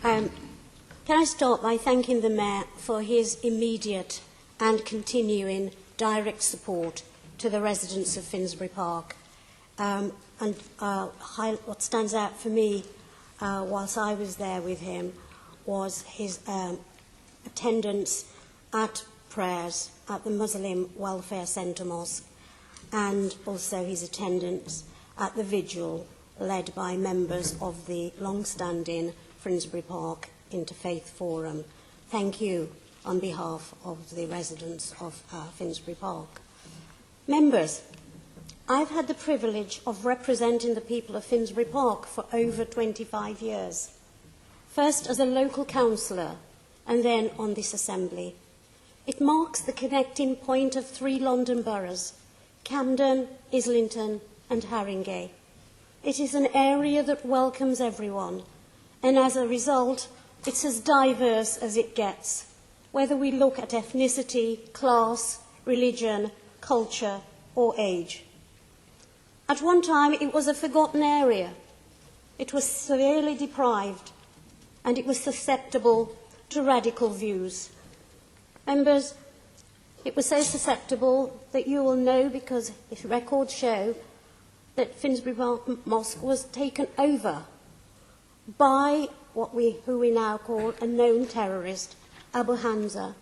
Can I start by thanking the Mayor for his immediate and continuing direct support to the residents of Finsbury Park. What stands out for me whilst I was there with him was his attendance at prayers at the Muslim Welfare Centre Mosque, and also his attendance at the vigil led by members of the long-standing Finsbury Park Interfaith Forum. Thank you on behalf of the residents of Finsbury Park. Members, I've had the privilege of representing the people of Finsbury Park for over 25 years, first as a local councillor and then on this assembly. It marks the connecting point of 3 London boroughs, Camden, Islington and Haringey. It is an area that welcomes everyone, and as a result, it's as diverse as it gets, whether we look at ethnicity, class, religion, culture or age. At one time, it was a forgotten area. It was severely deprived, and it was susceptible to radical views. Members, it was so susceptible that you will know, because its records show, that Finsbury Park Mosque was taken over by who we now call a known terrorist, Abu Hamza.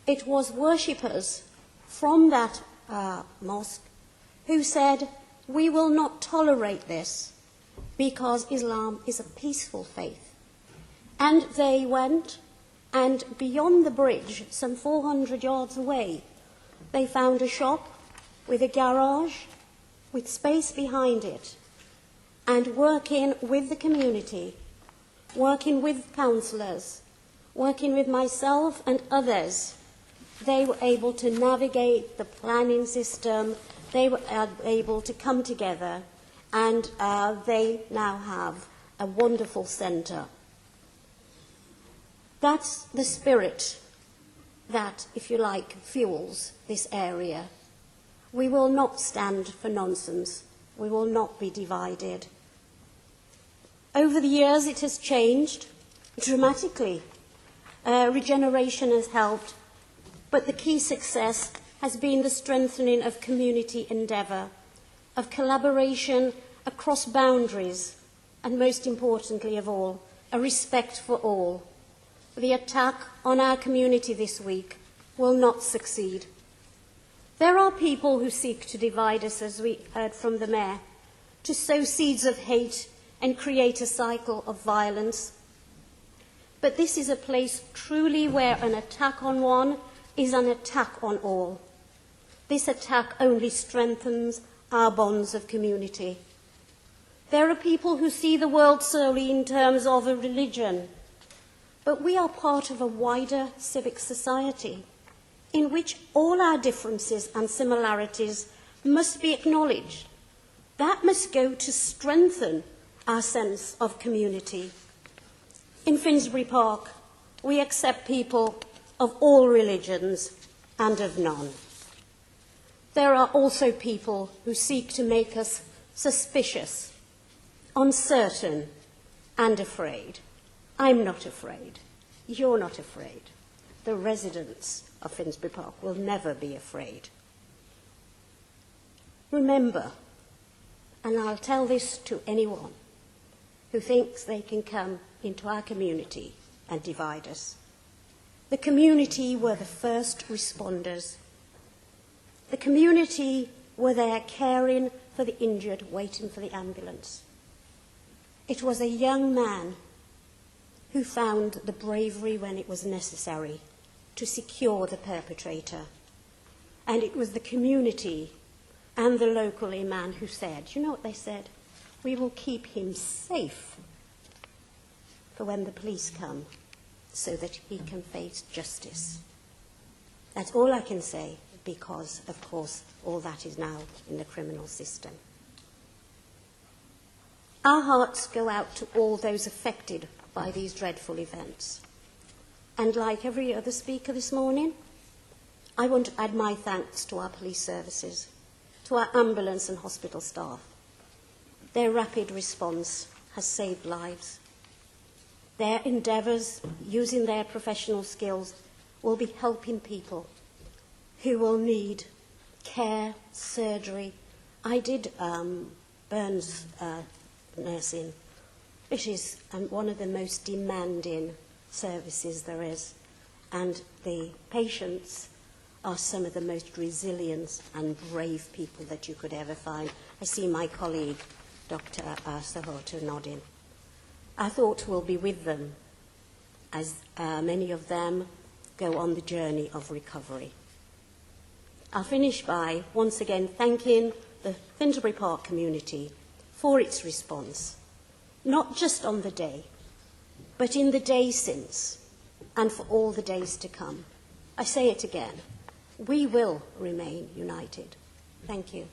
It was worshippers from that mosque who said, "We will not tolerate this because Islam is a peaceful faith." And they went, and beyond the bridge, some 400 yards away, they found a shop with a garage, with space behind it, and working with the community, working with councillors, working with myself and others, they were able to navigate the planning system, they were able to come together, and they now have a wonderful centre. That's the spirit that, if you like, fuels this area. We will not stand for nonsense. We will not be divided. Over the years, it has changed dramatically. Regeneration has helped, but the key success has been the strengthening of community endeavour, of collaboration across boundaries, and most importantly of all, a respect for all. The attack on our community this week will not succeed. There are people who seek to divide us, as we heard from the Mayor, to sow seeds of hate and create a cycle of violence. But this is a place truly where an attack on one is an attack on all. This attack only strengthens our bonds of community. There are people who see the world solely in terms of a religion, but we are part of a wider civic society in which all our differences and similarities must be acknowledged. That must go to strengthen our sense of community. In Finsbury Park, we accept people of all religions and of none. There are also people who seek to make us suspicious, uncertain, and afraid. I'm not afraid. You're not afraid. The residents of Finsbury Park will never be afraid. Remember, and I'll tell this to anyone who thinks they can come into our community and divide us. The community were the first responders. The community were there caring for the injured, waiting for the ambulance. It was a young man who found the bravery when it was necessary to secure the perpetrator. And it was the community and the local imam who said, you know what they said? We will keep him safe for when the police come so that he can face justice. That's all I can say, because, of course, all that is now in the criminal system. Our hearts go out to all those affected by these dreadful events. And like every other speaker this morning, I want to add my thanks to our police services, to our ambulance and hospital staff. Their rapid response has saved lives. Their endeavours, using their professional skills, will be helping people who will need care, surgery. I did burns nursing. It is one of the most demanding services there is, and the patients are some of the most resilient and brave people that you could ever find. I see my colleague, Dr. Sahota, nodding. Our thoughts will be with them as many of them go on the journey of recovery. I'll finish by once again thanking the Finsbury Park community for its response, not just on the day, but in the days since, and for all the days to come. I say it again, we will remain united. Thank you.